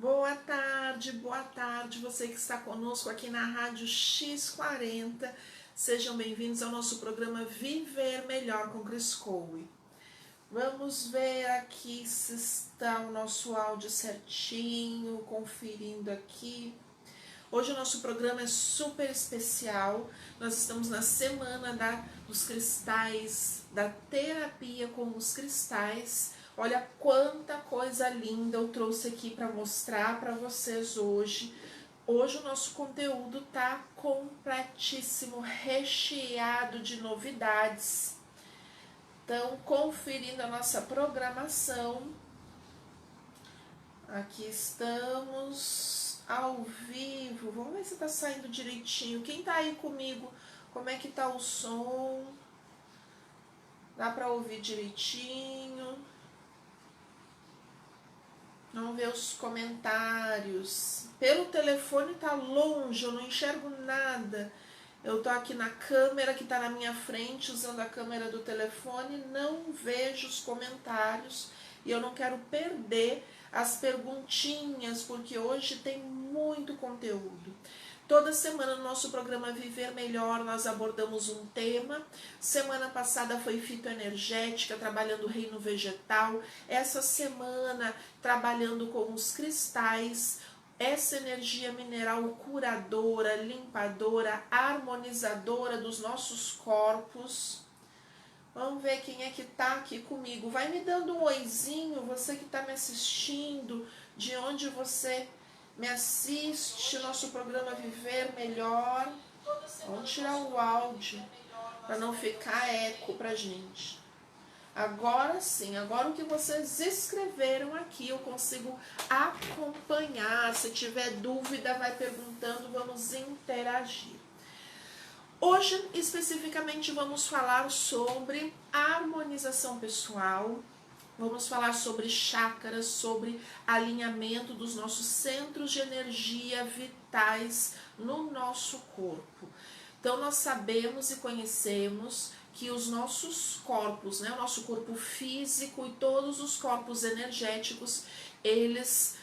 Boa tarde, você que está conosco aqui na Rádio X40. Sejam bem-vindos ao nosso programa Viver Melhor com Cris Coe. Vamos ver aqui se está o nosso áudio certinho, conferindo aqui. Hoje o nosso programa é super especial. Nós estamos na semana dos cristais, da terapia com os cristais. Olha quanta coisa linda eu trouxe aqui para mostrar para vocês hoje. Hoje o nosso conteúdo tá completíssimo, recheado de novidades. Então, conferindo a nossa programação, aqui estamos ao vivo. Vamos ver se tá saindo direitinho. Quem tá aí comigo, como é que tá o som? Dá para ouvir direitinho? Vamos ver os comentários. Pelo telefone tá longe, eu não enxergo nada. Eu tô aqui na câmera que tá na minha frente, usando a câmera do telefone, não vejo os comentários e eu não quero perder as perguntinhas, porque hoje tem muito conteúdo. Toda semana no nosso programa Viver Melhor nós abordamos um tema. Semana passada foi fitoenergética, trabalhando o reino vegetal. Essa semana trabalhando com os cristais, essa energia mineral curadora, limpadora, harmonizadora dos nossos corpos. Vamos ver quem é que tá aqui comigo. Vai me dando um oizinho, você que tá me assistindo, de onde você me assiste, nosso programa Viver Melhor. Vamos tirar o áudio para não ficar eco pra gente. Agora sim, agora o que vocês escreveram aqui eu consigo acompanhar. Se tiver dúvida, vai perguntando, vamos interagir. Hoje, especificamente, vamos falar sobre harmonização pessoal. Vamos falar sobre chakras, sobre alinhamento dos nossos centros de energia vitais no nosso corpo. Então, nós sabemos e conhecemos que os nossos corpos, o nosso corpo físico e todos os corpos energéticos, eles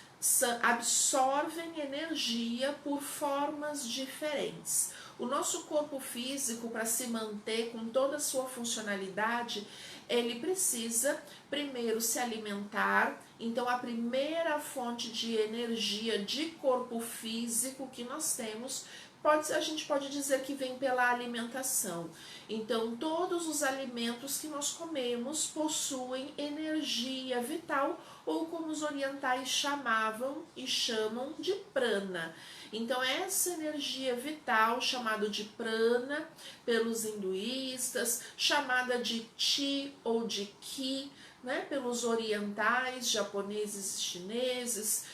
absorvem energia por formas diferentes. O nosso corpo físico, para se manter com toda a sua funcionalidade, ele precisa primeiro se alimentar. Então, a primeira fonte de energia de corpo físico que nós temos, a gente pode dizer que vem pela alimentação. Então, todos os alimentos que nós comemos possuem energia vital, ou como os orientais chamavam e chamam de prana. Então, essa energia vital, chamada de prana pelos hinduístas, chamada de chi ou de ki, pelos orientais, japoneses e chineses,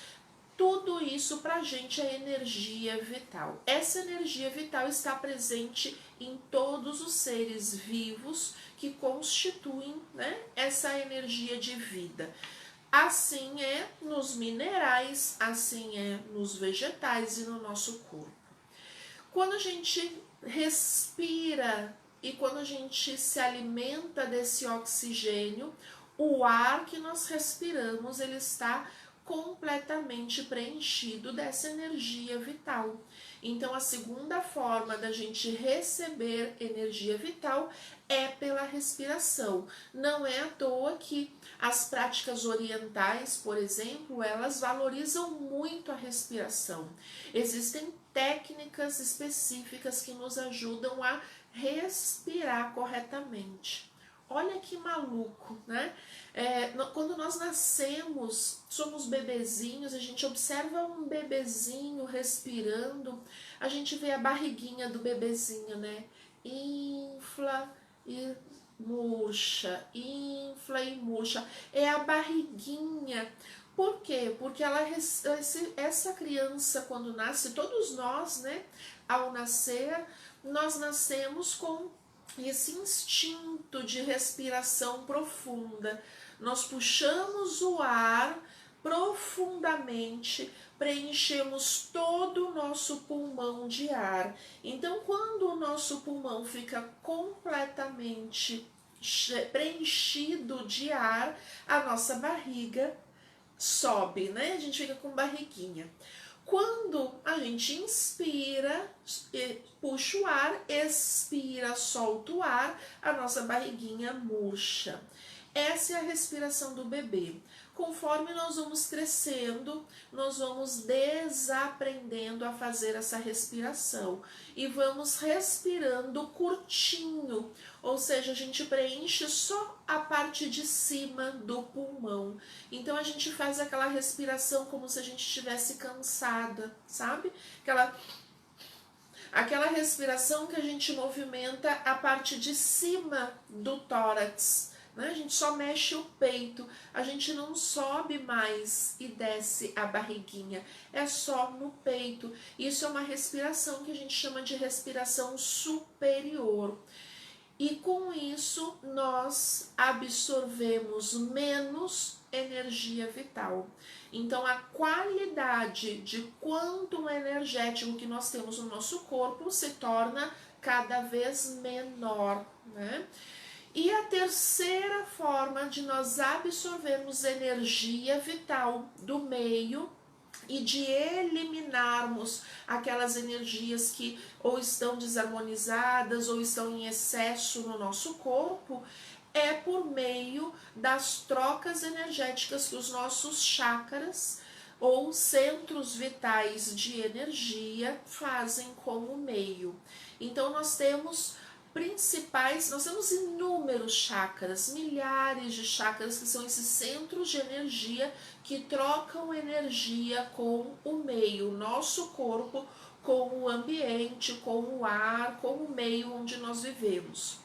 tudo isso para a gente é energia vital. Essa energia vital está presente em todos os seres vivos que constituem essa energia de vida. Assim é nos minerais, assim é nos vegetais e no nosso corpo. Quando a gente respira e quando a gente se alimenta desse oxigênio, o ar que nós respiramos, ele está completamente preenchido dessa energia vital. Então, a segunda forma da gente receber energia vital é pela respiração. Não é à toa que as práticas orientais, por exemplo, elas valorizam muito a respiração. Existem técnicas específicas que nos ajudam a respirar corretamente. Olha que maluco, quando nós nascemos, somos bebezinhos, a gente observa um bebezinho respirando, a gente vê a barriguinha do bebezinho, infla e murcha, infla e murcha, é a barriguinha. Por quê? Porque essa criança, quando nasce, todos nós, ao nascer, nós nascemos com esse instinto de respiração profunda. Nós puxamos o ar profundamente, preenchemos todo o nosso pulmão de ar. Então, quando o nosso pulmão fica completamente preenchido de ar, a nossa barriga sobe, né? A gente fica com barriguinha. Quando a gente inspira, puxa o ar, expira, solta o ar, a nossa barriguinha murcha. Essa é a respiração do bebê. Conforme nós vamos crescendo, nós vamos desaprendendo a fazer essa respiração e vamos respirando curtinho, ou seja, a gente preenche só a parte de cima do pulmão. Então a gente faz aquela respiração como se a gente estivesse cansada, sabe? Aquela respiração que a gente movimenta a parte de cima do tórax. Né? A gente só mexe o peito, a gente não sobe mais e desce a barriguinha, é só no peito. Isso é uma respiração que a gente chama de respiração superior. E com isso nós absorvemos menos energia vital. Então a qualidade de quanto energético que nós temos no nosso corpo se torna cada vez menor, né? E a terceira forma de nós absorvermos energia vital do meio e de eliminarmos aquelas energias que ou estão desarmonizadas ou estão em excesso no nosso corpo é por meio das trocas energéticas que os nossos chakras ou centros vitais de energia fazem como meio. Então nós temos inúmeros chakras, milhares de chakras que são esses centros de energia que trocam energia com o meio, o nosso corpo, com o ambiente, com o ar, com o meio onde nós vivemos.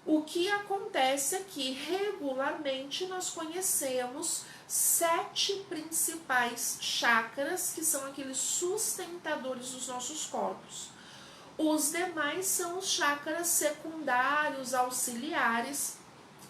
O que acontece é que regularmente nós conhecemos 7 principais chakras que são aqueles sustentadores dos nossos corpos. Os demais são os chakras secundários, auxiliares,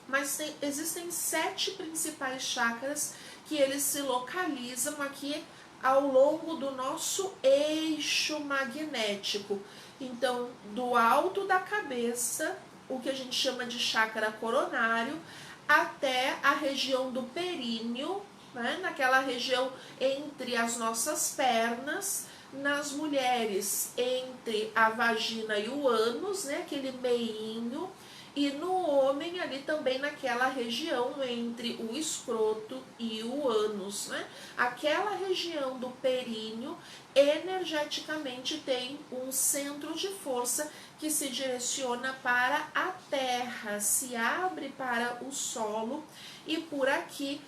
mas existem 7 principais chakras que eles se localizam aqui ao longo do nosso eixo magnético. Então, do alto da cabeça, o que a gente chama de chakra coronário, até a região do períneo, né, naquela região entre as nossas pernas, nas mulheres entre a vagina e o ânus, né, aquele meinho, e no homem ali também naquela região entre o escroto e o ânus, né? Aquela região do períneo energeticamente tem um centro de força que se direciona para a terra, se abre para o solo e por aqui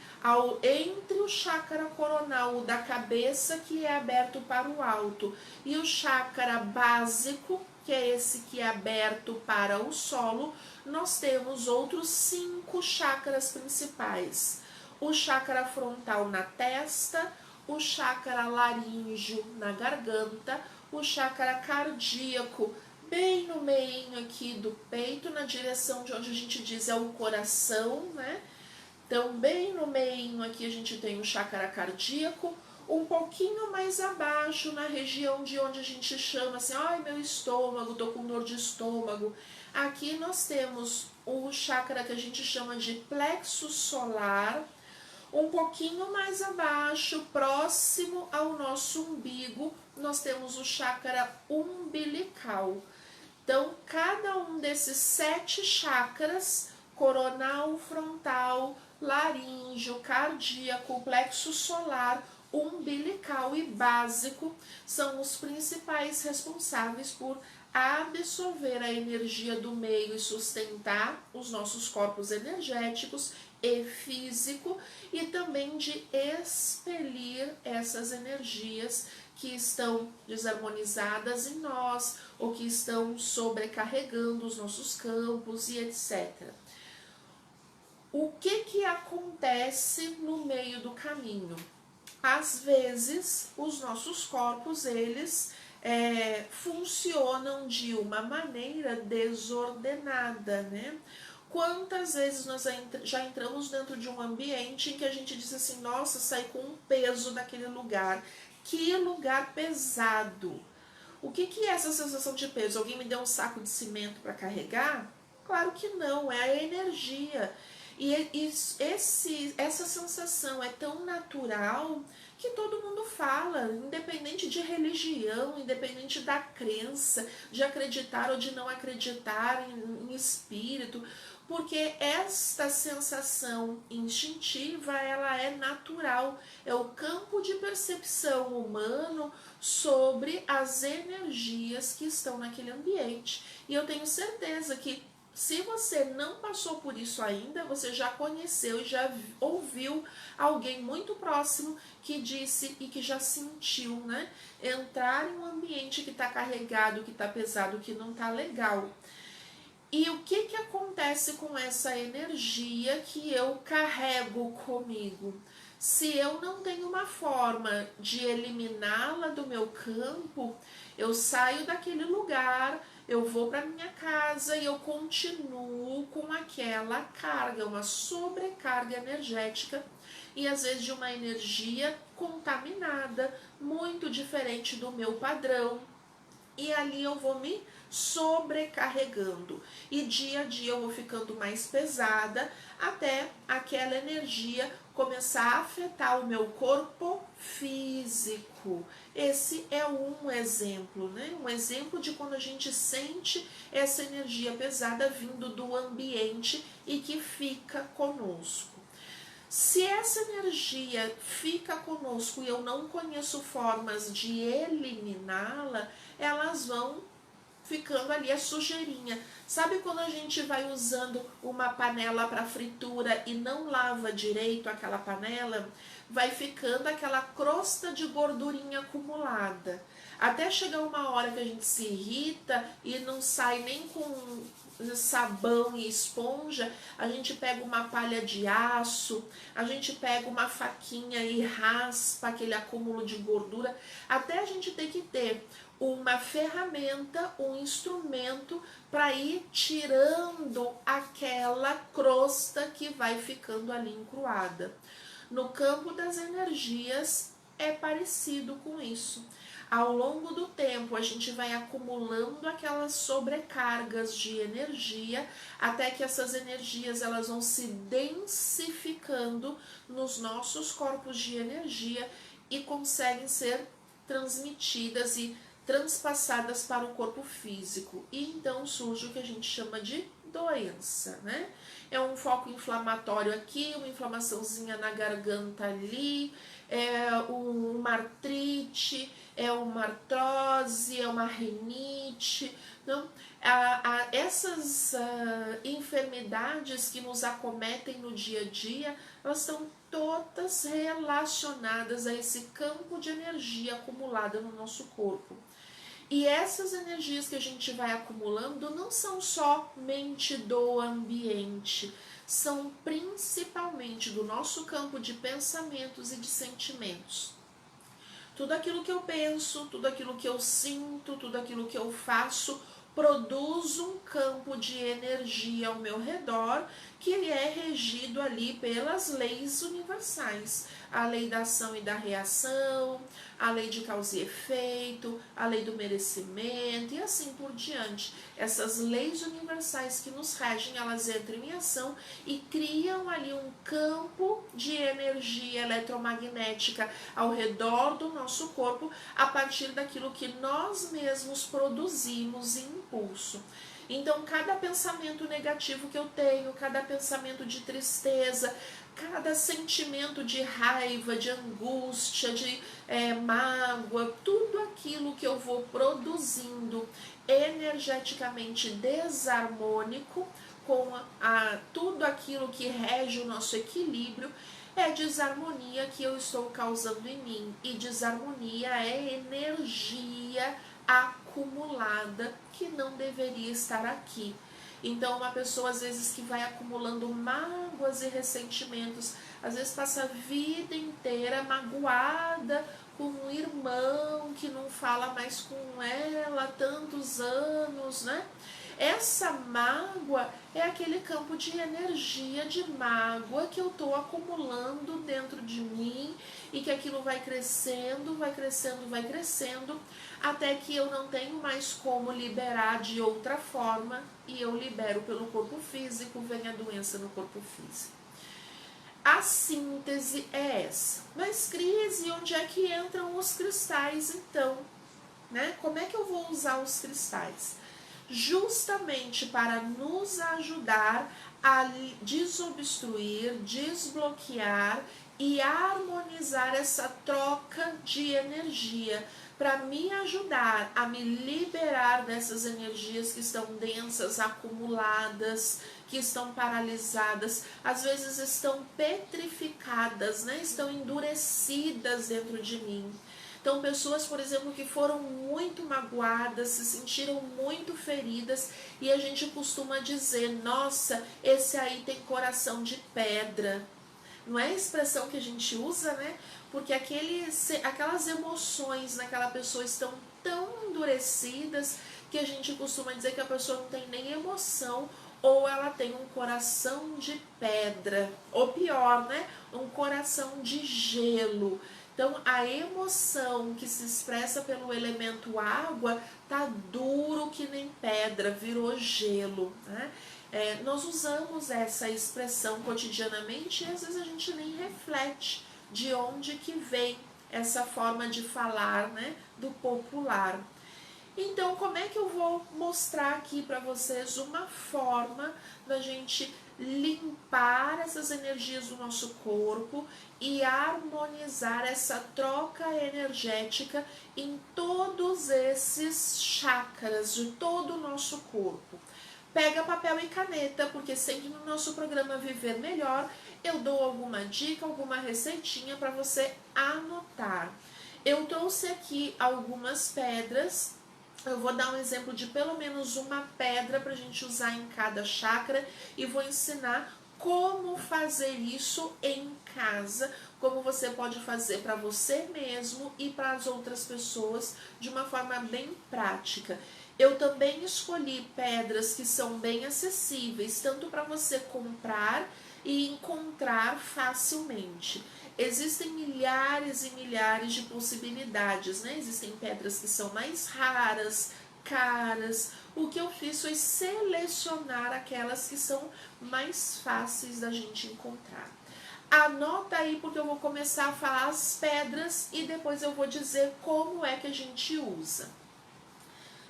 entre o chakra coronal da cabeça, que é aberto para o alto, e o chakra básico, que é esse que é aberto para o solo, nós temos outros 5 chakras principais. O chakra frontal na testa, o chakra laríngeo na garganta, o chakra cardíaco bem no meio aqui do peito, na direção de onde a gente diz é o coração, né? Então, bem no meio aqui a gente tem o chakra cardíaco, um pouquinho mais abaixo, na região de onde a gente chama assim, ai, meu estômago, tô com dor de estômago. Aqui nós temos o chakra que a gente chama de plexo solar, um pouquinho mais abaixo, próximo ao nosso umbigo, nós temos o chakra umbilical. Então, cada um desses 7 chakras, coronal, frontal, laríngeo, cardíaco, plexo solar, umbilical e básico, são os principais responsáveis por absorver a energia do meio e sustentar os nossos corpos energéticos e físico, e também de expelir essas energias que estão desarmonizadas em nós ou que estão sobrecarregando os nossos campos e etc. O que acontece no meio do caminho? Às vezes, os nossos corpos, eles funcionam de uma maneira desordenada, né? Quantas vezes nós já entramos dentro de um ambiente em que a gente diz assim, nossa, saí com um peso daquele lugar, que lugar pesado. O que é essa sensação de peso? Alguém me deu um saco de cimento para carregar? Claro que não, é a energia. Essa sensação é tão natural que todo mundo fala, independente de religião, independente da crença, de acreditar ou de não acreditar em espírito, porque esta sensação instintiva, ela é natural, é o campo de percepção humano sobre as energias que estão naquele ambiente. E eu tenho certeza que se você não passou por isso ainda, você já conheceu e já ouviu alguém muito próximo que disse e que já sentiu, né? Entrar em um ambiente que está carregado, que está pesado, que não está legal. E o que acontece com essa energia que eu carrego comigo? Se eu não tenho uma forma de eliminá-la do meu campo, eu saio daquele lugar, eu vou para minha casa e eu continuo com aquela carga, uma sobrecarga energética e às vezes de uma energia contaminada, muito diferente do meu padrão. E ali eu vou me sobrecarregando e dia a dia eu vou ficando mais pesada até aquela energia começar a afetar o meu corpo físico. Esse é um exemplo, né? Um exemplo de quando a gente sente essa energia pesada vindo do ambiente e que fica conosco. Se essa energia fica conosco e eu não conheço formas de eliminá-la, elas vão ficando ali a sujeirinha. Sabe quando a gente vai usando uma panela para fritura e não lava direito aquela panela? Vai ficando aquela crosta de gordurinha acumulada. Até chegar uma hora que a gente se irrita e não sai nem com sabão e esponja, a gente pega uma palha de aço, a gente pega uma faquinha e raspa aquele acúmulo de gordura, até a gente ter que ter uma ferramenta, um instrumento para ir tirando aquela crosta que vai ficando ali encruada. No campo das energias é parecido com isso. Ao longo do tempo, a gente vai acumulando aquelas sobrecargas de energia, até que essas energias elas vão se densificando nos nossos corpos de energia e conseguem ser transmitidas e transpassadas para o corpo físico. E então surge o que a gente chama de doença, né? É um foco inflamatório aqui, uma inflamaçãozinha na garganta ali, é uma artrite, é uma artrose, é uma rinite. Então, essas enfermidades que nos acometem no dia a dia, elas estão todas relacionadas a esse campo de energia acumulada no nosso corpo. E essas energias que a gente vai acumulando não são somente do ambiente, são principalmente do nosso campo de pensamentos e de sentimentos. Tudo aquilo que eu penso, tudo aquilo que eu sinto, tudo aquilo que eu faço produz um campo de energia ao meu redor que é regido ali pelas leis universais. A lei da ação e da reação, a lei de causa e efeito, a lei do merecimento e assim por diante. Essas leis universais que nos regem, elas entram em ação e criam ali um campo de energia eletromagnética ao redor do nosso corpo a partir daquilo que nós mesmos produzimos em impulso. Então, cada pensamento negativo que eu tenho, cada pensamento de tristeza, cada sentimento de raiva, de angústia, de mágoa, tudo aquilo que eu vou produzindo energeticamente desarmônico, com tudo aquilo que rege o nosso equilíbrio, é desarmonia que eu estou causando em mim. E desarmonia é energia acumulada que não deveria estar aqui. Então, uma pessoa, às vezes, que vai acumulando mágoas e ressentimentos, às vezes passa a vida inteira magoada com um irmão que não fala mais com ela há tantos anos, né? Essa mágoa é aquele campo de energia de mágoa que eu estou acumulando dentro de mim e que que aquilo vai crescendo, vai crescendo, vai crescendo, até que eu não tenho mais como liberar de outra forma e eu libero pelo corpo físico, vem a doença no corpo físico. A síntese é essa. Mas, Cris, e onde é que entram os cristais então? Né? Como é que eu vou usar os cristais? Justamente para nos ajudar a desobstruir, desbloquear e harmonizar essa troca de energia, para me ajudar a me liberar dessas energias que estão densas, acumuladas, que estão paralisadas, às vezes estão petrificadas, né? Estão endurecidas dentro de mim. Então, pessoas, por exemplo, que foram muito magoadas, se sentiram muito feridas, e a gente costuma dizer, nossa, esse aí tem coração de pedra. Não é a expressão que a gente usa, né? Porque aquelas emoções naquela pessoa estão tão endurecidas que a gente costuma dizer que a pessoa não tem nem emoção, ou ela tem um coração de pedra, ou pior, né? Um coração de gelo. Então, a emoção que se expressa pelo elemento água tá duro que nem pedra, virou gelo, né? Nós usamos essa expressão cotidianamente e às vezes a gente nem reflete de onde que vem essa forma de falar, né, do popular. Então, como é que eu vou mostrar aqui para vocês uma forma da gente limpar essas energias do nosso corpo e harmonizar essa troca energética em todos esses chakras de todo o nosso corpo? Pega papel e caneta, porque sempre no nosso programa Viver Melhor eu dou alguma dica, alguma receitinha para você anotar. Eu trouxe aqui algumas pedras. Eu vou dar um exemplo de pelo menos uma pedra para a gente usar em cada chakra e vou ensinar como fazer isso em casa, como você pode fazer para você mesmo e para as outras pessoas de uma forma bem prática. Eu também escolhi pedras que são bem acessíveis, tanto para você comprar e encontrar facilmente. Existem milhares e milhares de possibilidades, né? Existem pedras que são mais raras, caras. O que eu fiz foi selecionar aquelas que são mais fáceis da gente encontrar. Anota aí, porque eu vou começar a falar as pedras e depois eu vou dizer como é que a gente usa.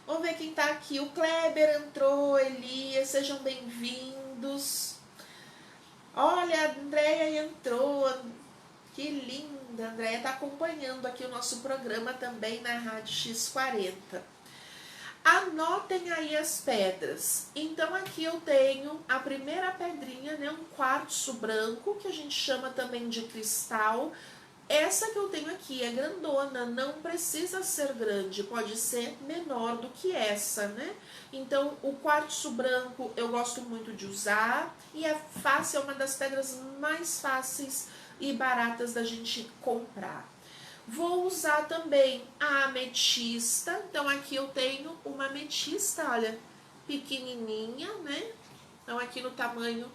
Vamos ver quem tá aqui. O Kleber entrou, Elias, sejam bem-vindos. Olha, a Andréia entrou. Que linda, a Andréia tá acompanhando aqui o nosso programa também na Rádio X40. Anotem aí as pedras. Então aqui eu tenho a primeira pedrinha, né, um quartzo branco, que a gente chama também de cristal. Essa que eu tenho aqui é grandona, não precisa ser grande, pode ser menor do que essa, né? Então, o quartzo branco eu gosto muito de usar e é fácil, é uma das pedras mais fáceis e baratas da gente comprar. Vou usar também a ametista, então aqui eu tenho uma ametista, olha, pequenininha, né? Então aqui no tamanho,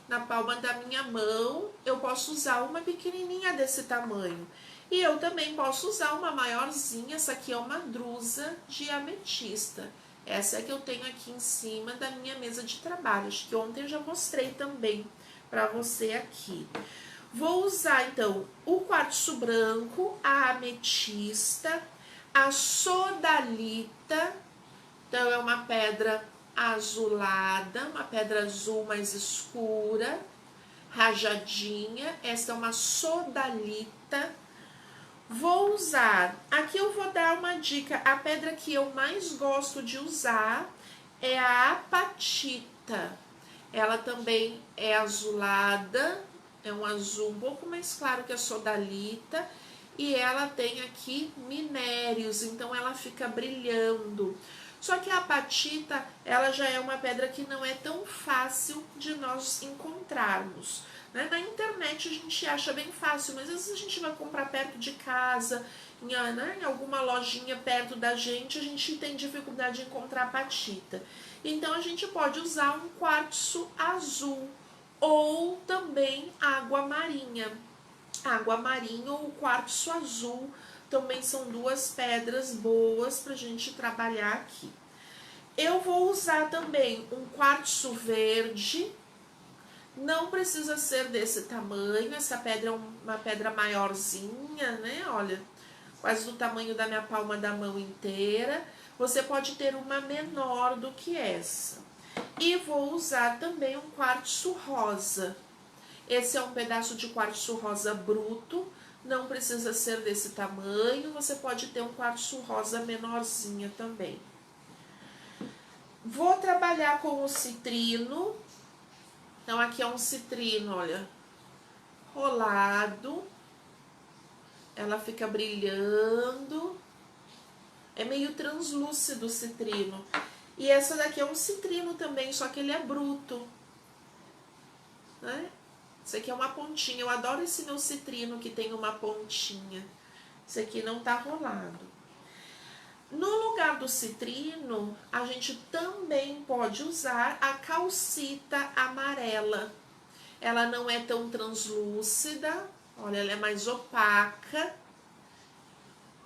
na palma da minha mão, eu posso usar uma pequenininha desse tamanho. E eu também posso usar uma maiorzinha, essa aqui é uma drusa de ametista. Essa é que eu tenho aqui em cima da minha mesa de trabalho, acho que ontem eu já mostrei também para você aqui. Vou usar então o quartzo branco, a ametista, a sodalita, então é uma pedra azulada, uma pedra azul mais escura, rajadinha. Esta é uma sodalita. Vou usar, aqui eu vou dar uma dica, a pedra que eu mais gosto de usar é a apatita. Ela também é azulada, é um azul um pouco mais claro que a sodalita, e ela tem aqui minérios, então ela fica brilhando. Só que a apatita, ela já é uma pedra que não é tão fácil de nós encontrarmos, né? Na internet a gente acha bem fácil, mas às vezes a gente vai comprar perto de casa, em alguma lojinha perto da gente, a gente tem dificuldade de encontrar apatita. Então a gente pode usar um quartzo azul ou também água marinha. água marinha ou o quartzo azul, também são duas pedras boas para a gente trabalhar aqui. Eu vou usar também um quartzo verde, não precisa ser desse tamanho, essa pedra é uma pedra maiorzinha, né? Olha, quase do tamanho da minha palma da mão inteira. Você pode ter uma menor do que essa. E vou usar também um quartzo rosa. Esse é um pedaço de quartzo rosa bruto, não precisa ser desse tamanho, você pode ter um quartzo rosa menorzinha também. Vou trabalhar com o citrino. Então aqui é um citrino, olha, rolado. Ela fica brilhando. É meio translúcido o citrino. E essa daqui é um citrino também, só que ele é bruto, né? Isso aqui é uma pontinha. Eu adoro esse meu citrino que tem uma pontinha. Esse aqui não tá rolado. No lugar do citrino, a gente também pode usar a calcita amarela. Ela não é tão translúcida, olha, ela é mais opaca.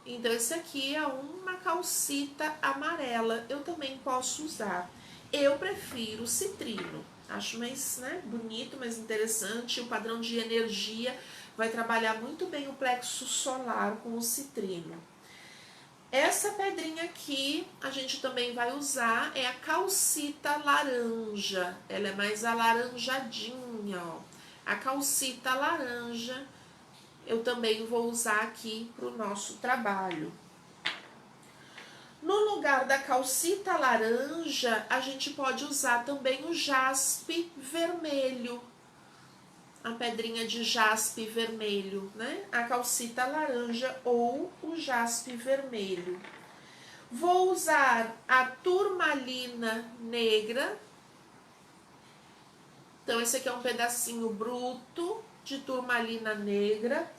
Então, esse aqui é uma calcita amarela. Eu também posso usar. Eu prefiro o citrino. Acho mais, né, bonito, mais interessante. O padrão de energia vai trabalhar muito bem o plexo solar com o citrino. Essa pedrinha aqui a gente também vai usar, é a calcita laranja. Ela é mais alaranjadinha, ó. A calcita laranja eu também vou usar aqui para o nosso trabalho. No lugar da calcita laranja, a gente pode usar também o jaspe vermelho. A pedrinha de jaspe vermelho, né? A calcita laranja ou o jaspe vermelho. Vou usar a turmalina negra. Então, esse aqui é um pedacinho bruto de turmalina negra.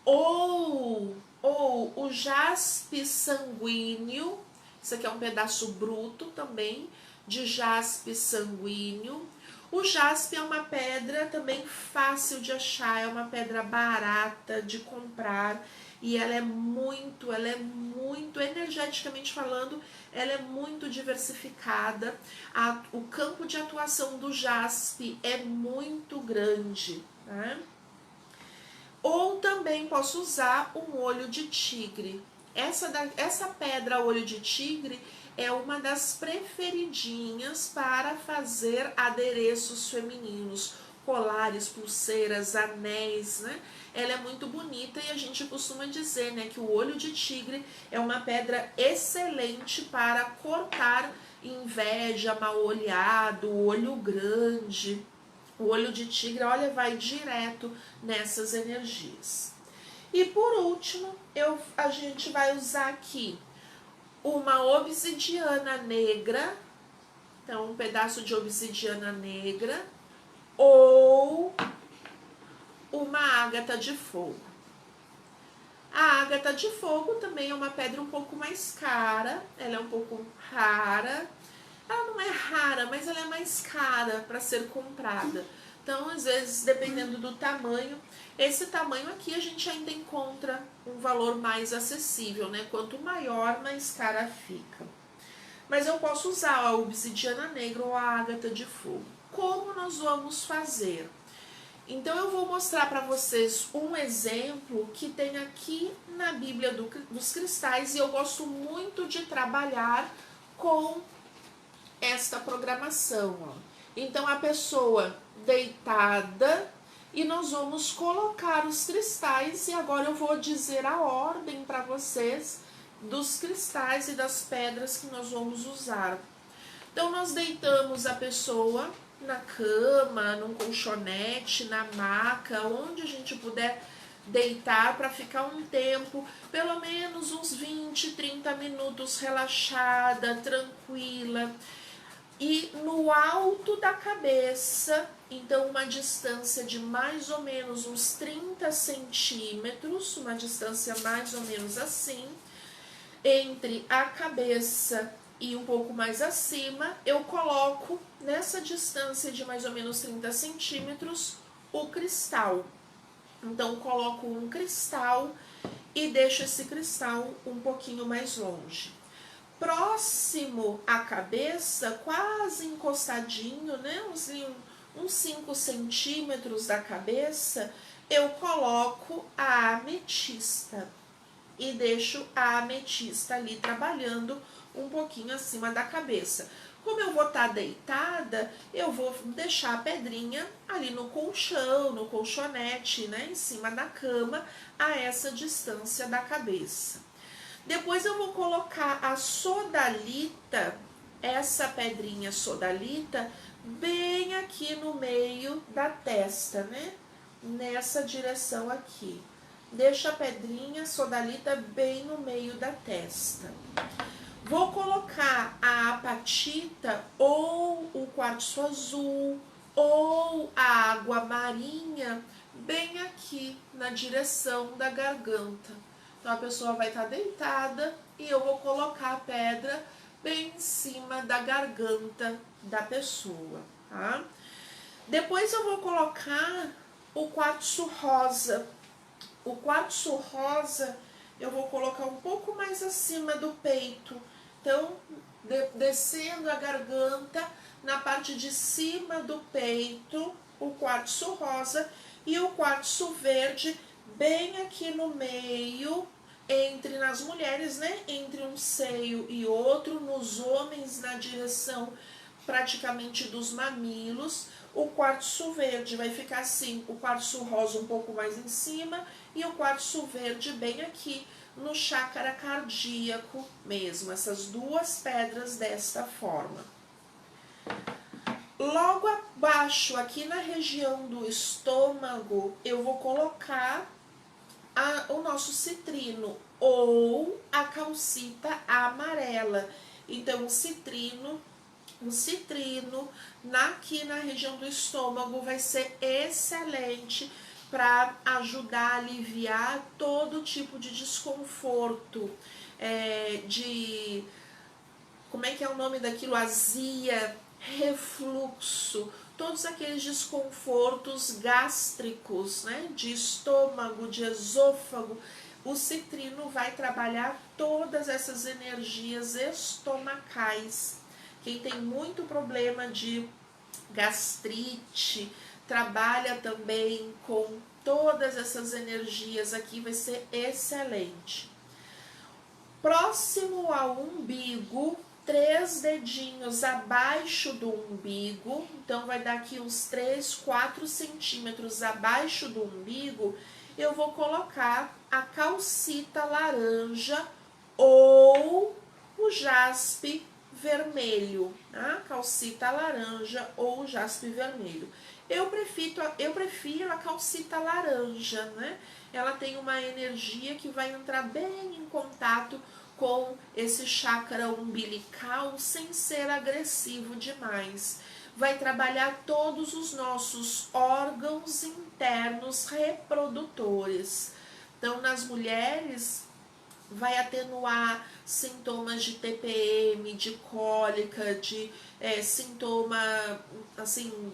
Ou o jaspe sanguíneo. Isso aqui é um pedaço bruto também de jaspe sanguíneo. O jaspe é uma pedra também fácil de achar, é uma pedra barata de comprar e ela é muito, energeticamente falando, ela é muito diversificada. O campo de atuação do jaspe é muito grande, né? Ou também posso usar um olho de tigre. Essa pedra olho de tigre é uma das preferidinhas para fazer adereços femininos, colares, pulseiras, anéis, né? Ela é muito bonita e a gente costuma dizer, né, que o olho de tigre é uma pedra excelente para cortar inveja, mal-olhado, olho grande. O olho de tigre, olha, vai direto nessas energias. E por último, a gente vai usar aqui uma obsidiana negra, então um pedaço de obsidiana negra, ou uma ágata de fogo. A ágata de fogo também é uma pedra um pouco mais cara, ela é um pouco rara. Ela não é rara, mas ela é mais cara para ser comprada. Então, às vezes, dependendo do tamanho, esse tamanho aqui a gente ainda encontra um valor mais acessível, né? Quanto maior, mais cara fica. Mas eu posso usar a obsidiana negra ou a ágata de fogo. Como nós vamos fazer? Então, eu vou mostrar para vocês um exemplo que tem aqui na Bíblia dos Cristais e eu gosto muito de trabalhar com esta programação, ó. Então a pessoa deitada e nós vamos colocar os cristais e agora eu vou dizer a ordem para vocês dos cristais e das pedras que nós vamos usar. Então nós deitamos a pessoa na cama, num colchonete, na maca, onde a gente puder deitar para ficar um tempo, pelo menos uns 20, 30 minutos relaxada, tranquila. E no alto da cabeça, então uma distância de mais ou menos uns 30 centímetros, uma distância mais ou menos assim, entre a cabeça e um pouco mais acima, eu coloco nessa distância de mais ou menos 30 centímetros o cristal. Então coloco um cristal e deixo esse cristal um pouquinho mais longe. Próximo à cabeça, quase encostadinho, né, uns 5 centímetros da cabeça, eu coloco a ametista e deixo a ametista ali trabalhando um pouquinho acima da cabeça. Como eu vou estar deitada, eu vou deixar a pedrinha ali no colchão, no colchonete, né, em cima da cama, a essa distância da cabeça. Depois eu vou colocar a sodalita, essa pedrinha sodalita, bem aqui no meio da testa, né? Nessa direção aqui. Deixa a pedrinha sodalita bem no meio da testa. Vou colocar a apatita ou o quartzo azul ou a água marinha bem aqui na direção da garganta. Então a pessoa vai estar deitada e eu vou colocar a pedra bem em cima da garganta da pessoa, tá? Depois eu vou colocar o quartzo rosa. O quartzo rosa eu vou colocar um pouco mais acima do peito. Então, descendo a garganta, na parte de cima do peito, o quartzo rosa e o quartzo verde bem aqui no meio, entre nas mulheres, né? Entre um seio e outro, nos homens na direção praticamente dos mamilos. O quartzo verde vai ficar assim, o quartzo rosa um pouco mais em cima e o quartzo verde bem aqui no chácara cardíaco mesmo, essas duas pedras desta forma. Logo abaixo, aqui na região do estômago, eu vou colocar o nosso citrino ou a calcita amarela. Então, o citrino aqui na região do estômago vai ser excelente para ajudar a aliviar todo tipo de desconforto, como é que é o nome daquilo? Azia, refluxo, todos aqueles desconfortos gástricos, né? De estômago, de esôfago. O citrino vai trabalhar todas essas energias estomacais. Quem tem muito problema de gastrite, trabalha também com todas essas energias aqui, vai ser excelente. Próximo ao umbigo, 3 dedinhos abaixo do umbigo, então vai dar aqui uns 3, 4 centímetros abaixo do umbigo, eu vou colocar a calcita laranja ou o jaspe vermelho, tá? Calcita laranja ou jaspe vermelho. Eu prefiro a calcita laranja, né? Ela tem uma energia que vai entrar bem em contato com esse chakra umbilical sem ser agressivo demais. Vai trabalhar todos os nossos órgãos internos reprodutores. Então, nas mulheres, vai atenuar sintomas de TPM, de cólica, de sintoma assim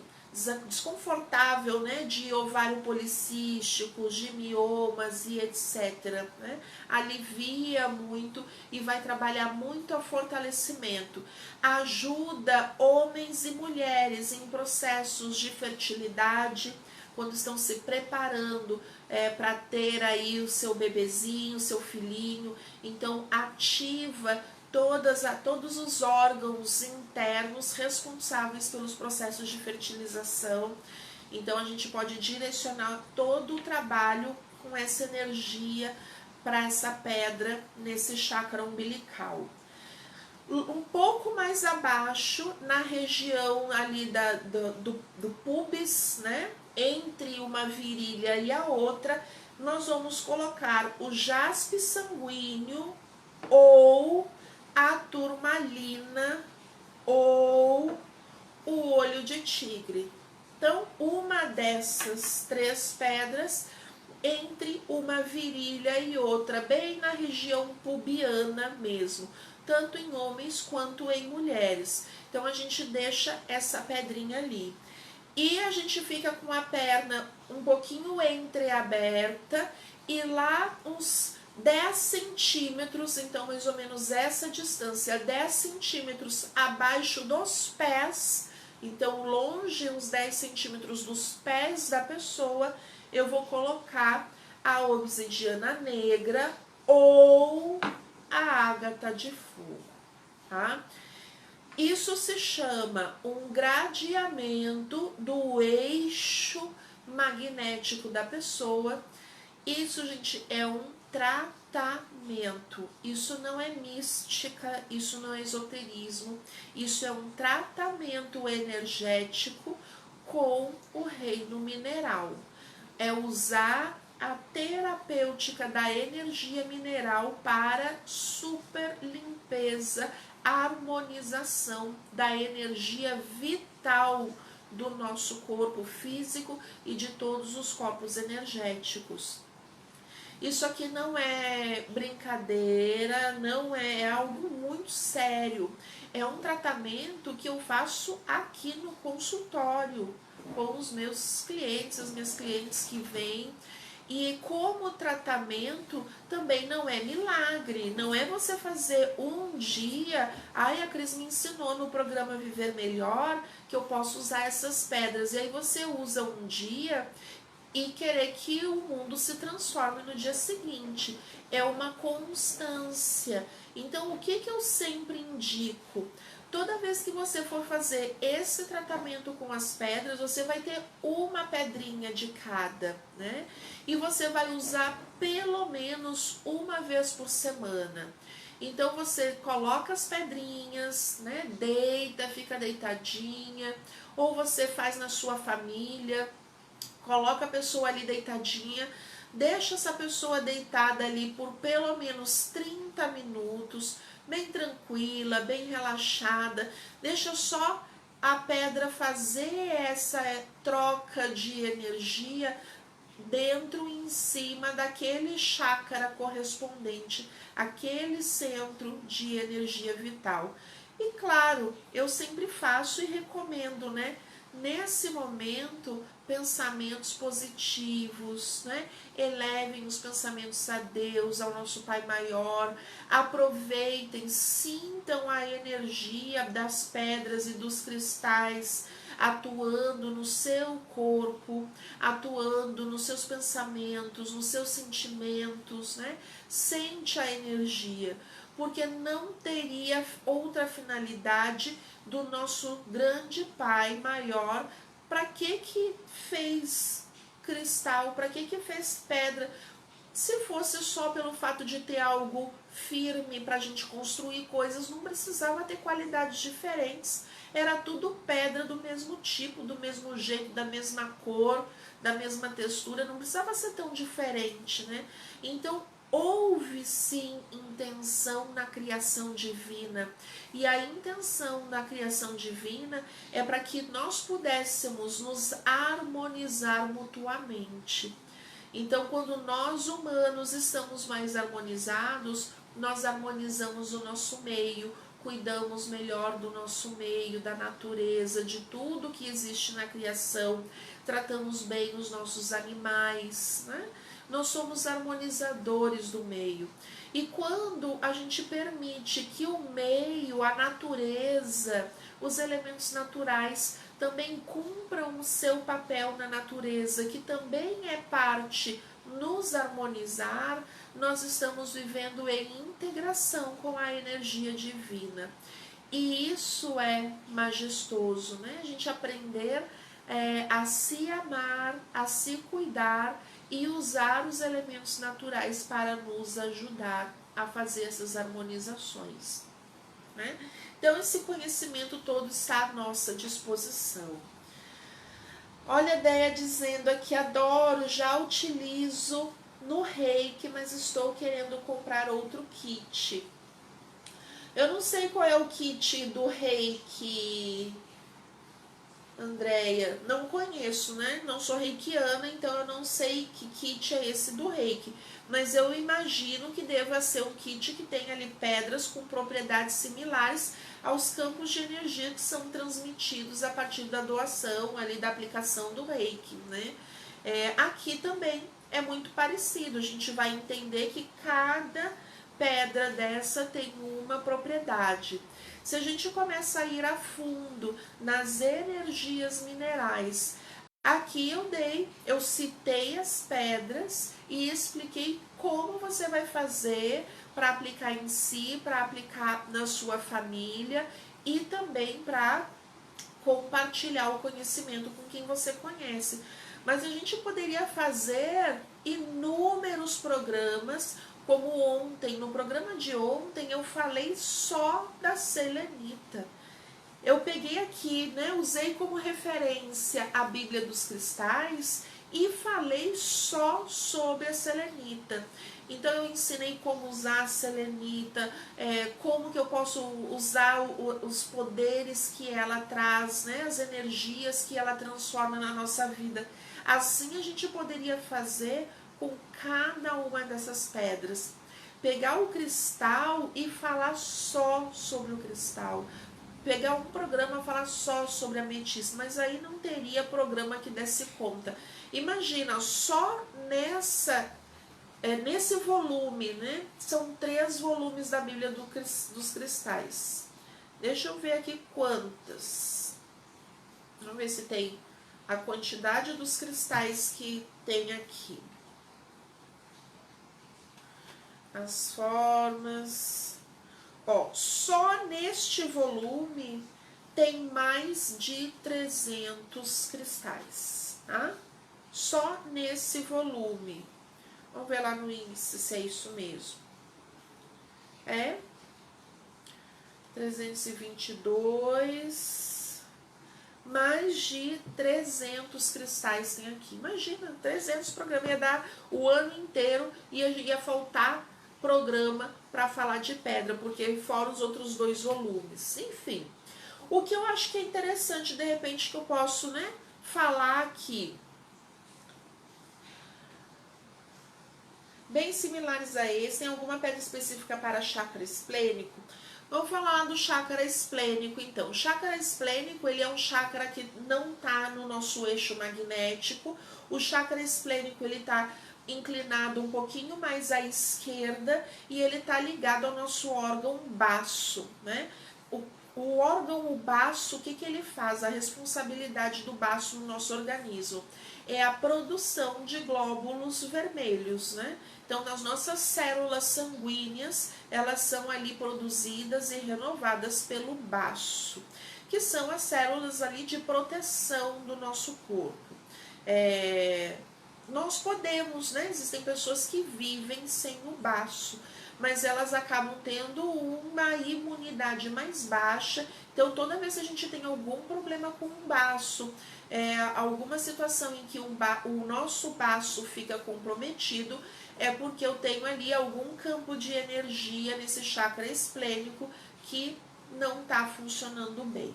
desconfortável, né, de ovário policístico, de miomas e etc, né? Alivia muito e vai trabalhar muito o fortalecimento. Ajuda homens e mulheres em processos de fertilidade, quando estão se preparando para ter aí o seu bebezinho, o seu filhinho. Então ativa todos os órgãos internos responsáveis pelos processos de fertilização. Então a gente pode direcionar todo o trabalho com essa energia para essa pedra nesse chakra umbilical. Um pouco mais abaixo, na região ali do pubis, né? Entre uma virilha e a outra, nós vamos colocar o jaspe sanguíneo ou a turmalina ou o olho de tigre. Então, uma dessas 3 pedras entre uma virilha e outra, bem na região pubiana mesmo, tanto em homens quanto em mulheres. Então, a gente deixa essa pedrinha ali. E a gente fica com a perna um pouquinho entreaberta e lá uns 10 centímetros, então mais ou menos essa distância, 10 centímetros abaixo dos pés, então longe uns 10 centímetros dos pés da pessoa, eu vou colocar a obsidiana negra ou a ágata de fogo, tá? Isso se chama um gradeamento do eixo magnético da pessoa. Isso, gente, é um tratamento. Isso não é mística, isso não é esoterismo. Isso é um tratamento energético com o reino mineral. É usar a terapêutica da energia mineral para super limpeza, harmonização da energia vital do nosso corpo físico e de todos os corpos energéticos. Isso aqui não é brincadeira, não é algo muito sério. É um tratamento que eu faço aqui no consultório com os meus clientes, as minhas clientes que vêm. E como tratamento também não é milagre, não é você fazer um dia, a Cris me ensinou no programa Viver Melhor que eu posso usar essas pedras, e aí você usa um dia e querer que o mundo se transforme no dia seguinte. É uma constância. Então, o que eu sempre indico? Toda vez que você for fazer esse tratamento com as pedras, você vai ter uma pedrinha de cada, né? E você vai usar pelo menos uma vez por semana. Então você coloca as pedrinhas, né? Deita, fica deitadinha, ou você faz na sua família, coloca a pessoa ali deitadinha, deixa essa pessoa deitada ali por pelo menos 30 minutos, bem tranquila, bem relaxada, deixa só a pedra fazer essa troca de energia dentro e em cima daquele chakra correspondente, aquele centro de energia vital. E claro, eu sempre faço e recomendo, né? Nesse momento, pensamentos positivos, né? Elevem os pensamentos a Deus, ao nosso Pai Maior, aproveitem, sintam a energia das pedras e dos cristais atuando no seu corpo, atuando nos seus pensamentos, nos seus sentimentos, né? Sente a energia, porque não teria outra finalidade do nosso grande Pai Maior. Para que fez cristal? Para que fez pedra? Se fosse só pelo fato de ter algo firme para a gente construir coisas, não precisava ter qualidades diferentes. Era tudo pedra do mesmo tipo, do mesmo jeito, da mesma cor, da mesma textura. Não precisava ser tão diferente, né? Então, houve sim intenção na criação divina, e a intenção da criação divina é para que nós pudéssemos nos harmonizar mutuamente. Então, quando nós humanos estamos mais harmonizados, nós harmonizamos o nosso meio, cuidamos melhor do nosso meio, da natureza, de tudo que existe na criação, tratamos bem os nossos animais, né? Nós somos harmonizadores do meio. E quando a gente permite que o meio, a natureza, os elementos naturais também cumpram o seu papel na natureza, que também é parte nos harmonizar, nós estamos vivendo em integração com a energia divina. E isso é majestoso, né? A gente aprender a se amar, a se cuidar e usar os elementos naturais para nos ajudar a fazer essas harmonizações, né? Então, esse conhecimento todo está à nossa disposição. Olha a Déia dizendo aqui: adoro, já utilizo no Reiki, mas estou querendo comprar outro kit. Eu não sei qual é o kit do Reiki, Andréia, não conheço, né? Não sou reikiana, então eu não sei que kit é esse do reiki. Mas eu imagino que deva ser um kit que tem ali pedras com propriedades similares aos campos de energia que são transmitidos a partir da doação, ali da aplicação do reiki, né? Aqui também é muito parecido, a gente vai entender que cada pedra dessa tem uma propriedade. Se a gente começa a ir a fundo nas energias minerais, aqui eu citei as pedras e expliquei como você vai fazer para aplicar em si, para aplicar na sua família e também para compartilhar o conhecimento com quem você conhece. Mas a gente poderia fazer inúmeros programas, como ontem, no programa de ontem eu falei só da selenita. Eu peguei aqui, né, usei como referência a Bíblia dos Cristais e falei só sobre a selenita. Então eu ensinei como usar a selenita, como que eu posso usar os poderes que ela traz, né, as energias que ela transforma na nossa vida. Assim a gente poderia fazer com cada uma dessas pedras. Pegar o cristal e falar só sobre o cristal. Pegar um programa e falar só sobre a ametista, mas aí não teria programa que desse conta. Imagina, só nesse volume, né? São 3 volumes da Bíblia dos Cristais. Deixa eu ver aqui quantas. Vamos ver se tem a quantidade dos cristais que tem aqui. As formas. Ó, só neste volume tem mais de 300 cristais, tá? Só nesse volume. Vamos ver lá no índice se é isso mesmo. 322. Mais de 300 cristais tem aqui. Imagina, 300 programas, ia dar o ano inteiro e ia faltar programa para falar de pedra, porque fora os outros 2 volumes. Enfim, o que eu acho que é interessante, de repente, que eu posso, né, falar aqui. Bem similares a esse, tem alguma pedra específica para chakra esplênico? Vamos falar do chakra esplênico, então. O chakra esplênico, ele é um chakra que não está no nosso eixo magnético. O chakra esplênico, ele está inclinado um pouquinho mais à esquerda e ele está ligado ao nosso órgão baço, né? O órgão baço, o que ele faz? A responsabilidade do baço no nosso organismo é a produção de glóbulos vermelhos, né? Então, nas nossas células sanguíneas, elas são ali produzidas e renovadas pelo baço, que são as células ali de proteção do nosso corpo. Nós podemos, né? Existem pessoas que vivem sem o baço, mas elas acabam tendo uma imunidade mais baixa. Então, toda vez que a gente tem algum problema com o baço, alguma situação em que o nosso baço fica comprometido, é porque eu tenho ali algum campo de energia nesse chakra esplênico que não está funcionando bem.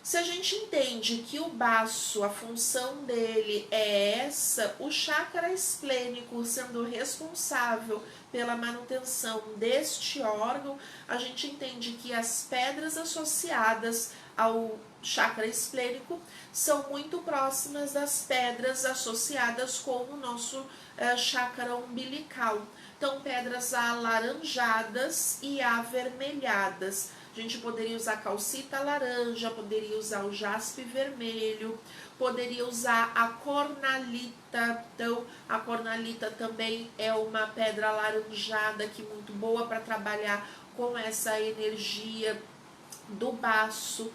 Se a gente entende que o baço, a função dele é essa, o chakra esplênico sendo responsável pela manutenção deste órgão, a gente entende que as pedras associadas ao chakra esplênico são muito próximas das pedras associadas com o nosso chakra umbilical. Então, pedras alaranjadas e avermelhadas. A gente poderia usar calcita laranja, poderia usar o jaspe vermelho, poderia usar a cornalita. Então, a cornalita também é uma pedra alaranjada que é muito boa para trabalhar com essa energia do baço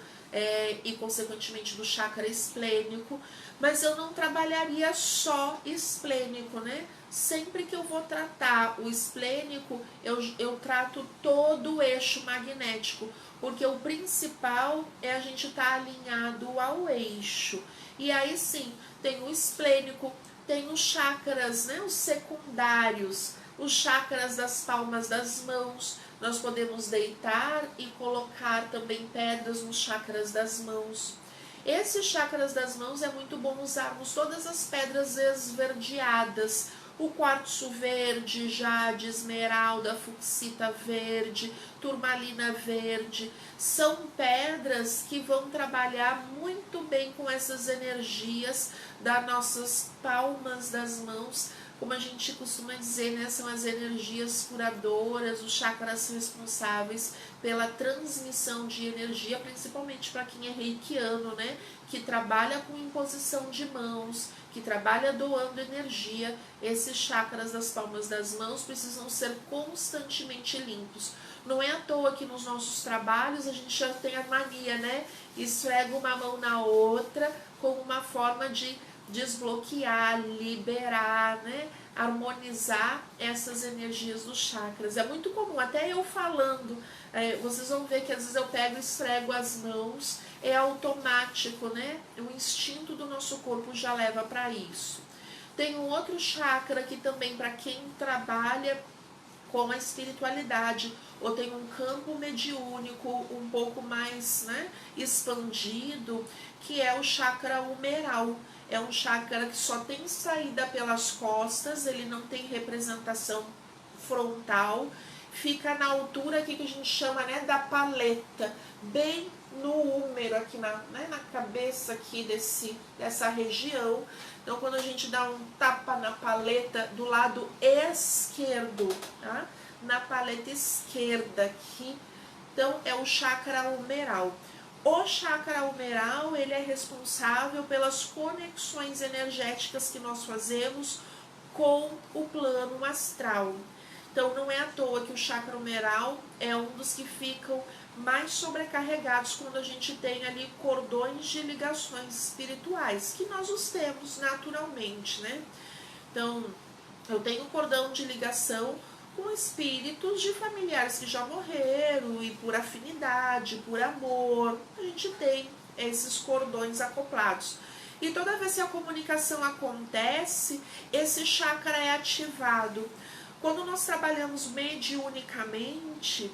e, consequentemente, do chakra esplênico. Mas eu não trabalharia só esplênico, né? Sempre que eu vou tratar o esplênico, eu trato todo o eixo magnético, porque o principal é a gente estar alinhado ao eixo. E aí sim, tem o esplênico, tem os chakras, né, os secundários, os chakras das palmas das mãos. Nós podemos deitar e colocar também pedras nos chakras das mãos. Esses chakras das mãos é muito bom usarmos todas as pedras esverdeadas, o quartzo verde, jade, esmeralda, fucsita verde, turmalina verde. São pedras que vão trabalhar muito bem com essas energias das nossas palmas das mãos. Como a gente costuma dizer, né, são as energias curadoras, os chakras responsáveis pela transmissão de energia, principalmente para quem é reikiano, né, que trabalha com imposição de mãos, que trabalha doando energia. Esses chakras das palmas das mãos precisam ser constantemente limpos. Não é à toa que nos nossos trabalhos a gente já tem a mania, né? Esfrega uma mão na outra como uma forma de desbloquear, liberar, né? Harmonizar essas energias dos chakras. É muito comum, até eu falando, vocês vão ver que às vezes eu pego e esfrego as mãos, é automático, né? O instinto do nosso corpo já leva para isso. Tem um outro chakra que também, para quem trabalha com a espiritualidade, ou tem um campo mediúnico um pouco mais, né, expandido, que é o chakra humeral. É um chakra que só tem saída pelas costas, ele não tem representação frontal, fica na altura aqui que a gente chama, né, da paleta, bem no úmero, aqui na cabeça aqui dessa região. Então, quando a gente dá um tapa na paleta do lado esquerdo, tá? Na paleta esquerda aqui, então é o chakra humeral. O chakra humeral, ele é responsável pelas conexões energéticas que nós fazemos com o plano astral. Então, não é à toa que o chakra humeral é um dos que ficam mais sobrecarregados quando a gente tem ali cordões de ligações espirituais, que nós os temos naturalmente, né? Então, eu tenho um cordão de ligação com espíritos de familiares que já morreram, e por afinidade, por amor, a gente tem esses cordões acoplados. E toda vez que a comunicação acontece, esse chakra é ativado. Quando nós trabalhamos mediunicamente,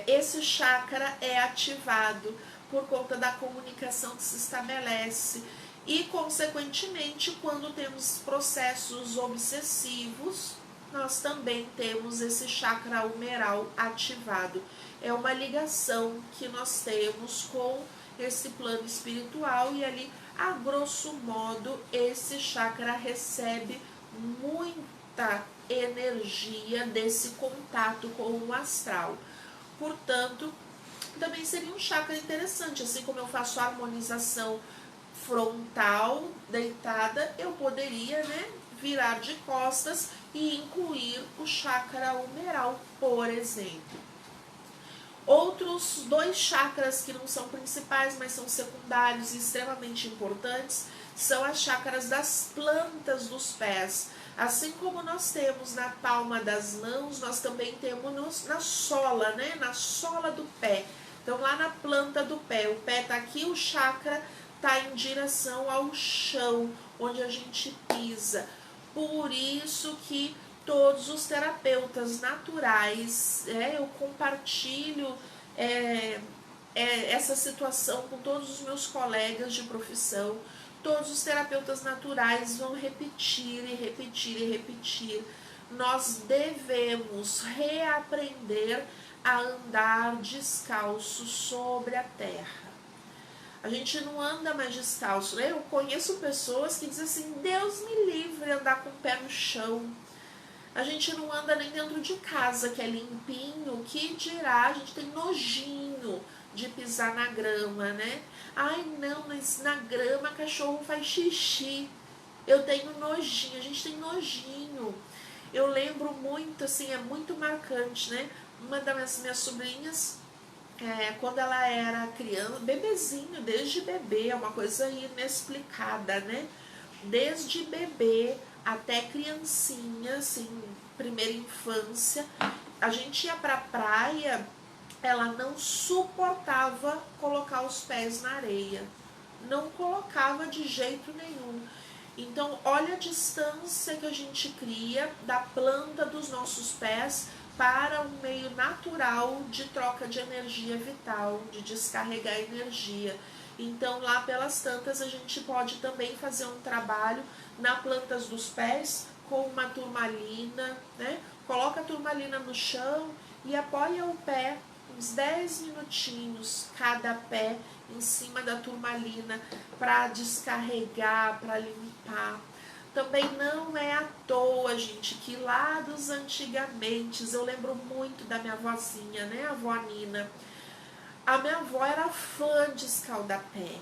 esse chakra é ativado por conta da comunicação que se estabelece. E, consequentemente, quando temos processos obsessivos, nós também temos esse chakra humeral ativado. É uma ligação que nós temos com esse plano espiritual, e ali, a grosso modo, esse chakra recebe muita energia desse contato com o astral. Portanto, também seria um chakra interessante, assim como eu faço a harmonização frontal, deitada, eu poderia, né, virar de costas e incluir o chakra humeral, por exemplo. Outros dois chakras que não são principais, mas são secundários e extremamente importantes, são as chakras das plantas dos pés. Assim como nós temos na palma das mãos, nós também temos na sola, né? Na sola do pé. Então, lá na planta do pé, o pé está aqui, o chakra está em direção ao chão, onde a gente pisa. Por isso que todos os terapeutas naturais, eu compartilho essa situação com todos os meus colegas de profissão. Todos os terapeutas naturais vão repetir e repetir e repetir. Nós devemos reaprender a andar descalço sobre a terra. A gente não anda mais descalço, né? Eu conheço pessoas que dizem assim, Deus me livre andar com o pé no chão. A gente não anda nem dentro de casa, que é limpinho, que dirá, a gente tem nojinho de pisar na grama, né? Ai, não, mas na grama cachorro faz xixi. Eu tenho nojinho, a gente tem nojinho. Eu lembro muito, assim, é muito marcante, né? Uma das minhas sobrinhas, quando ela era criança, bebezinho, desde bebê, é uma coisa inexplicada, né? Desde bebê até criancinha, assim, primeira infância, a gente ia pra praia, ela não suportava colocar os pés na areia, não colocava de jeito nenhum. Então, olha a distância que a gente cria da planta dos nossos pés para um meio natural de troca de energia vital, de descarregar energia. Então lá pelas tantas a gente pode também fazer um trabalho na plantas dos pés com uma turmalina, né? Coloca a turmalina no chão e apoia o pé uns 10 minutinhos cada pé em cima da turmalina para descarregar, para limpar. Também não é à toa, gente, que lá dos antigamente, eu lembro muito da minha avózinha, né, a avó Nina. A minha avó era fã de escaldapé.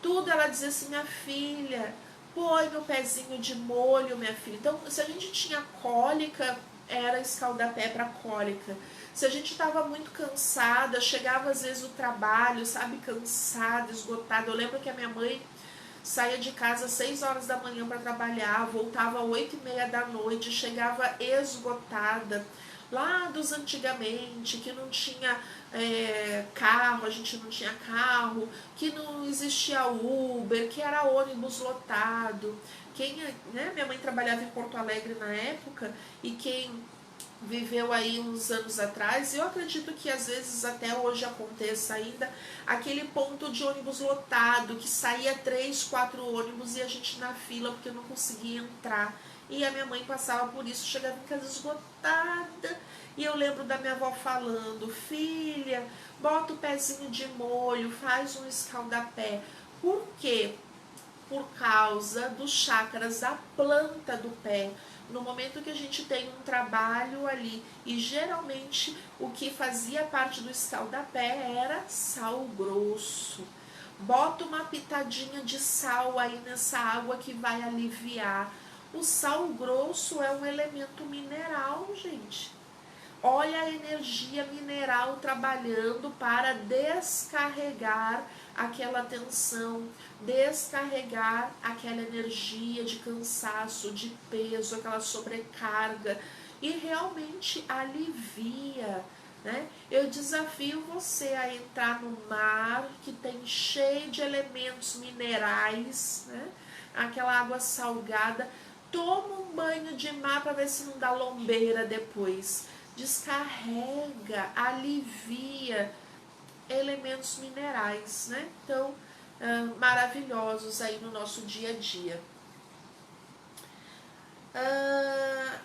Tudo ela dizia assim, minha filha, põe no pezinho de molho, minha filha. Então, se a gente tinha cólica, era escaldapé para cólica. Se a gente estava muito cansada, chegava às vezes do trabalho, sabe, cansada, esgotada. Eu lembro que a minha mãe saía de casa às 6 horas da manhã para trabalhar, voltava às 8h30 da noite, chegava esgotada. Lá dos antigamente, que não tinha carro, a gente não tinha carro, que não existia Uber, que era ônibus lotado. Minha mãe trabalhava em Porto Alegre na época, e quem viveu aí uns anos atrás, eu acredito que às vezes até hoje aconteça ainda, aquele ponto de ônibus lotado, que saía 3, 4 ônibus e a gente na fila porque não conseguia entrar. E a minha mãe passava por isso, chegava em casa esgotada. E eu lembro da minha avó falando, filha, bota o pezinho de molho, faz um escaldapé. Por quê? Por causa dos chakras da planta do pé. No momento que a gente tem um trabalho ali, e geralmente o que fazia parte do escaldapé era sal grosso. Bota uma pitadinha de sal aí nessa água que vai aliviar. O sal grosso é um elemento mineral, gente. Olha a energia mineral trabalhando para descarregar aquela tensão, descarregar aquela energia de cansaço, de peso, aquela sobrecarga, e realmente alivia, né? Eu desafio você a entrar no mar que tem cheio de elementos minerais, né? Aquela água salgada, toma um banho de mar para ver se não dá lombeira depois. Descarrega, alivia elementos minerais, né? Então, maravilhosos aí no nosso dia a dia.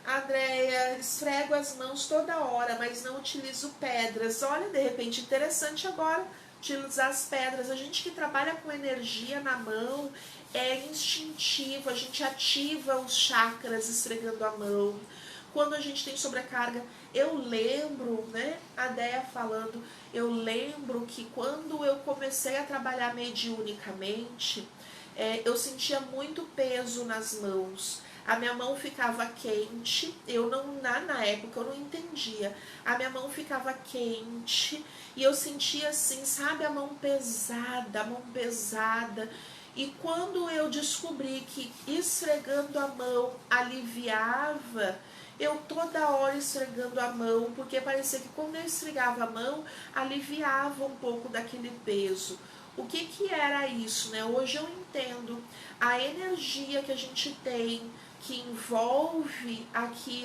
Andréia, esfrego as mãos toda hora, mas não utilizo pedras. Olha, de repente, interessante agora utilizar as pedras. A gente que trabalha com energia na mão, é instintivo, a gente ativa os chakras esfregando a mão. Quando a gente tem sobrecarga, eu lembro, né, a Déia falando, eu lembro que quando eu comecei a trabalhar mediunicamente, eu sentia muito peso nas mãos. A minha mão ficava quente, na época eu não entendia. A minha mão ficava quente e eu sentia assim, sabe, a mão pesada, E quando eu descobri que esfregando a mão aliviava, eu toda hora esfregando a mão, porque parecia que quando eu esfregava a mão, aliviava um pouco daquele peso. O que era isso, né? Hoje eu entendo a energia que a gente tem, que envolve aqui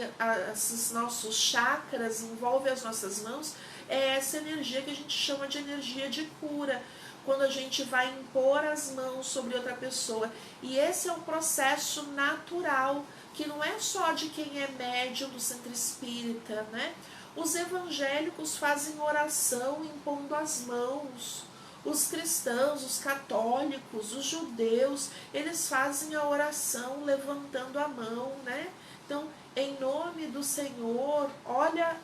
esses nossos chakras, envolve as nossas mãos, é essa energia que a gente chama de energia de cura, quando a gente vai impor as mãos sobre outra pessoa. E esse é um processo natural, que não é só de quem é médium do centro espírita, né? Os evangélicos fazem oração impondo as mãos. Os cristãos, os católicos, os judeus, eles fazem a oração levantando a mão, né? Então, em nome do Senhor, olha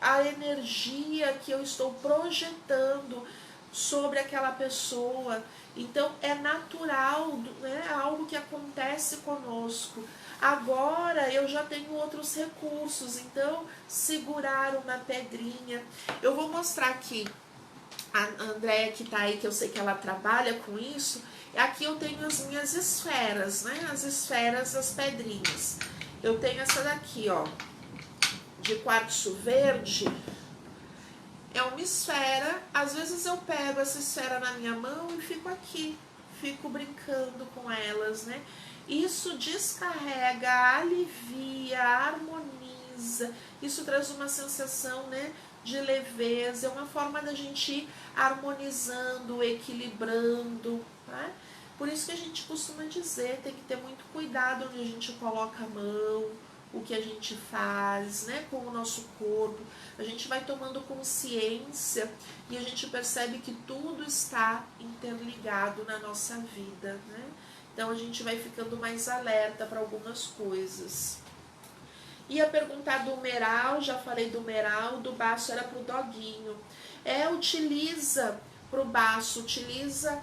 a energia que eu estou projetando sobre aquela pessoa. Então, é natural, né? É algo que acontece conosco. Agora eu já tenho outros recursos, então segurar uma pedrinha. Eu vou mostrar aqui a Andréia que tá aí, que eu sei que ela trabalha com isso. Aqui eu tenho as minhas esferas, né? As esferas, as pedrinhas. Eu tenho essa daqui, ó, de quartzo verde. É uma esfera. Às vezes eu pego essa esfera na minha mão e fico aqui, fico brincando com elas, né? Isso descarrega, alivia, harmoniza. Isso traz uma sensação, né, de leveza, é uma forma da gente ir harmonizando, equilibrando, né? Por isso que a gente costuma dizer, tem que ter muito cuidado onde a gente coloca a mão, o que a gente faz, né, com o nosso corpo. A gente vai tomando consciência e a gente percebe que tudo está interligado na nossa vida, né? Então a gente vai ficando mais alerta para algumas coisas. Ia perguntar do humeral, já falei do humeral, do baço era pro doguinho. Utiliza pro baço, utiliza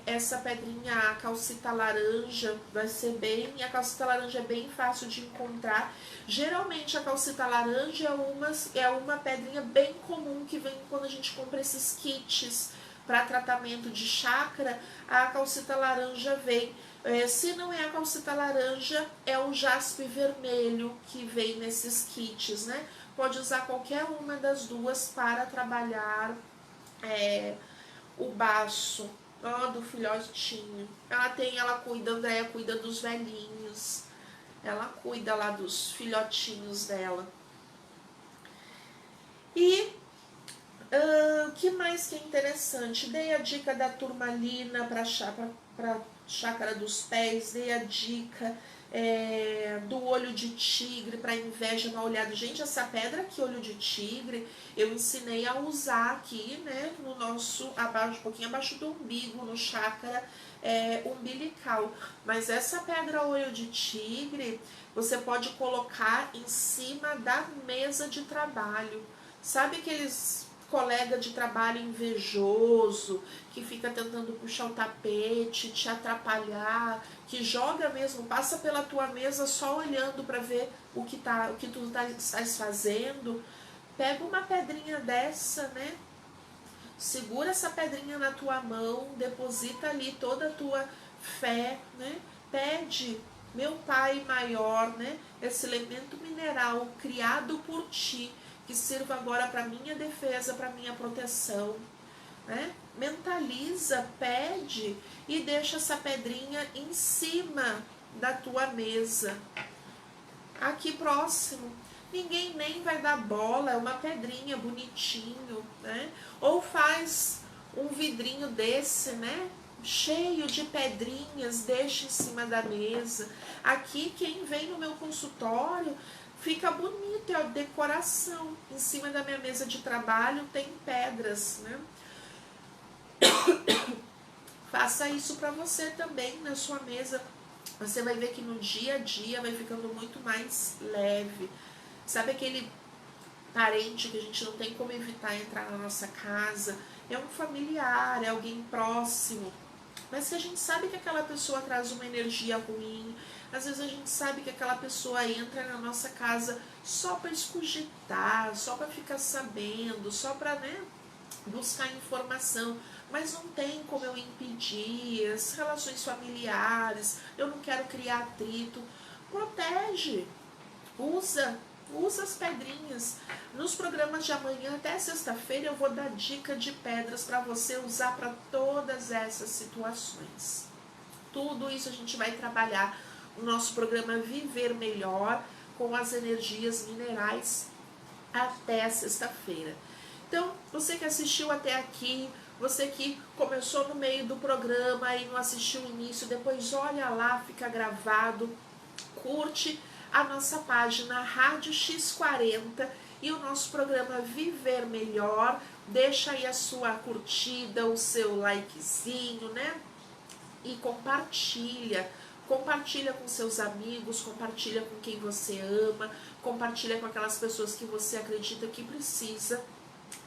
essa pedrinha, a calcita laranja, vai ser bem, a calcita laranja é bem fácil de encontrar. Geralmente a calcita laranja é uma pedrinha bem comum que vem quando a gente compra esses kits para tratamento de chakra, a calcita laranja vem. Se não é a calcita laranja, é o jaspe vermelho que vem nesses kits, né? Pode usar qualquer uma das duas para trabalhar o baço, do filhotinho. Ela cuida, Andréia cuida dos velhinhos, ela cuida lá dos filhotinhos dela. E que mais que é interessante? Dei a dica da turmalina para chácara dos pés, dei a dica do olho de tigre para inveja mal olhado. Gente, essa pedra aqui, olho de tigre, eu ensinei a usar aqui, né, no nosso, um pouquinho abaixo do umbigo, no chácara umbilical. Mas essa pedra olho de tigre, você pode colocar em cima da mesa de trabalho. Sabe aqueles colega de trabalho invejoso, que fica tentando puxar o tapete, te atrapalhar, que joga mesmo, passa pela tua mesa só olhando para ver o que tu estás fazendo? Pega uma pedrinha dessa, né? Segura essa pedrinha na tua mão, deposita ali toda a tua fé, né? Pede, meu Pai maior, né? Esse elemento mineral criado por ti, que sirva agora para minha defesa, para minha proteção, né? Mentaliza, pede e deixa essa pedrinha em cima da tua mesa, aqui próximo. Ninguém nem vai dar bola, é uma pedrinha bonitinho, né? Ou faz um vidrinho desse, né, cheio de pedrinhas, deixa em cima da mesa. Aqui, quem vem no meu consultório, fica bonito, é a decoração. Em cima da minha mesa de trabalho tem pedras, né? Faça isso para você também na sua mesa. Você vai ver que no dia a dia vai ficando muito mais leve. Sabe aquele parente que a gente não tem como evitar entrar na nossa casa? É um familiar, é alguém próximo. Mas se a gente sabe que aquela pessoa traz uma energia ruim, às vezes a gente sabe que aquela pessoa entra na nossa casa só para escogitar, só para ficar sabendo, só para, né, buscar informação, mas não tem como eu impedir as relações familiares, eu não quero criar atrito. Protege, usa as pedrinhas. Nos programas de amanhã até sexta-feira eu vou dar dica de pedras para você usar para todas essas situações. Tudo isso a gente vai trabalhar no nosso programa Viver Melhor com as energias minerais até sexta-feira. Então, você que assistiu até aqui, você que começou no meio do programa e não assistiu o início, depois olha lá, fica gravado, curte a nossa página Rádio X40 e o nosso programa Viver Melhor. Deixa aí a sua curtida, o seu likezinho, né? E compartilha com seus amigos, compartilha com quem você ama, compartilha com aquelas pessoas que você acredita que precisa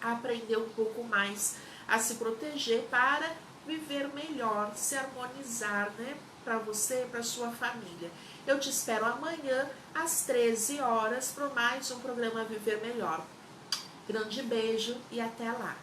aprender um pouco mais a se proteger para viver melhor, se harmonizar, né? Para você e para sua família. Eu te espero amanhã às 13 horas para mais um programa Viver Melhor. Grande beijo e até lá!